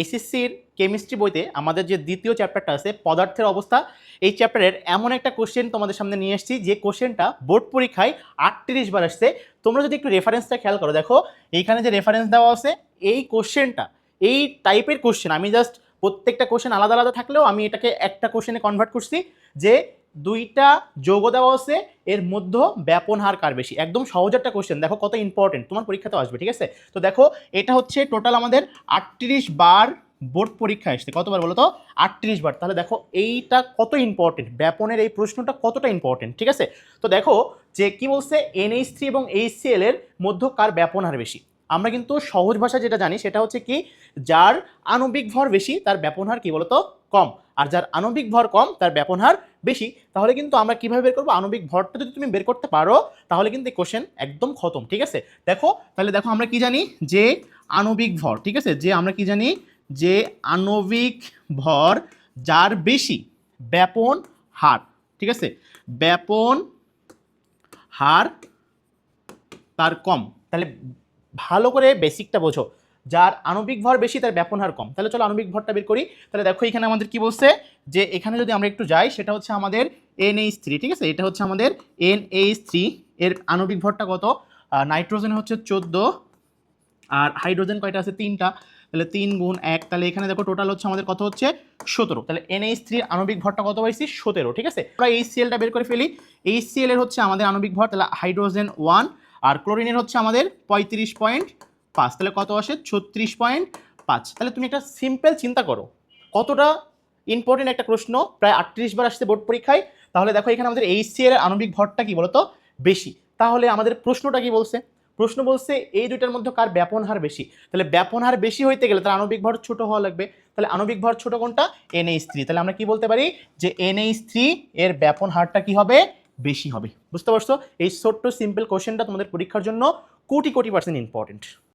এসএসসির কেমিস্ট্রি বইতে আমাদের যে দ্বিতীয় চ্যাপ্টারটা আছে পদার্থের অবস্থা, এই চ্যাপ্টারের এমন একটা কোশ্চেন তোমাদের সামনে নিয়ে এসেছি যে কোশ্চেনটা বোর্ড পরীক্ষায় 38 বার আসছে। তোমরা যদি একটু রেফারেন্সটা খেয়াল করো, দেখো এইখানে যে রেফারেন্স দেওয়া আছে এই কোশ্চেনটা, এই টাইপের কোশ্চেন আমি জাস্ট প্রত্যেকটা কোশ্চেন আলাদা আলাদা থাকলেও আমি এটাকে একটা কোশ্চেনে কনভার্ট করছি যে দুইটা যৌগ দেওয়া আছে, এর মধ্যে ব্যাপন হার কার বেশি। একদম সহজ একটা কোশ্চেন, দেখো কত ইম্পর্টেন্ট, তোমার পরীক্ষাতেও আসবে, ঠিক আছে। তো দেখো এটা হচ্ছে টোটাল আমাদের 38 বার বোর্ড পরীক্ষা আসছে, কতবার বলো তো? 38 বার। তাহলে দেখো এইটা কত ইম্পর্টেন্ট, ব্যাপনের এই প্রশ্নটা কতটা ইম্পর্টেন্ট, ঠিক আছে। তো দেখো যে কি বলছে, NH3 এবং HCl এর মধ্যে কার ব্যাপন হার বেশি। আমরা কিন্তু সহজ ভাষা যেটা জানি সেটা হচ্ছে কি, যার আণবিক ভর বেশি তার ব্যাপন হার কি বলতো কম, আর যার আণবিক ভর কম তার ব্যাপন হার বেশি। তাহলে কিন্তু আমরা কিভাবে বের করবো, আণবিক ভরটা যদি তুমি বের করতে পারো তাহলে কিন্তু এই কোশ্চেন একদম খতম, ঠিক আছে। দেখো তাহলে দেখো আমরা কি জানি যে আণবিক ভর, ঠিক আছে, যে আমরা কি জানি যে আণবিক ভর যার বেশি ব্যাপন হার, ঠিক আছে, ব্যাপন হার তার কম। তাহলে ভালো করে বেসিকটা বোঝো, যার আণবিক ভর বেশি তার ব্যাপন হার কম। তাহলে চলো আণবিক ভরটা বের করি। তাহলে দেখো এখানে আমাদের কি বলছে, যে এখানে যদি আমরা একটু যাই সেটা হচ্ছে আমাদের NH3, ঠিক আছে, এটা হচ্ছে আমাদের NH3 এর আণবিক ভরটা কত, নাইট্রোজেন হচ্ছে 14 আর হাইড্রোজেন কয়টা আছে, 3টা। তাহলে 3 গুণ 1, তাহলে এখানে দেখো টোটাল হচ্ছে আমাদের কত হচ্ছে 17। তাহলে NH3 এর আণবিক ভরটা কত পাইছি, 17, ঠিক আছে। আমরা HClটা বের করে ফেলি। HCl এর হচ্ছে আমাদের আণবিক ভর, তাহলে হাইড্রোজেন 1 আর ক্লোরিনের হচ্ছে আমাদের 35.5, তাহলে কত আসে 36.5। তাহলে তুমি একটা সিম্পল চিন্তা করো কতটা ইম্পর্টেন্ট একটা প্রশ্ন, প্রায় 38 বার আসছে বোর্ড পরীক্ষায়। তাহলে দেখো এখানে আমাদের HCl এর আণবিক ভরটা কি বলতো বেশি। তাহলে আমাদের প্রশ্নটা কি বলছে, প্রশ্ন বলছে এই দুইটার মধ্যে কার ব্যাপন হার বেশি। তাহলে ব্যাপন হার বেশি হইতে গেলে তার আণবিক ভর ছোট হওয়া লাগবে। তাহলে আণবিক ভর ছোট কোনটা, NH3। তাহলে আমরা কি বলতে পারি যে NH3 এর ব্যাপন হারটা কি হবে, বেশি হবে। বুঝতে পারছো? এই ছোট্ট সিম্পল কোশ্চেনটা তোমাদের পরীক্ষার জন্য কোটি কোটি % ইম্পর্টেন্ট।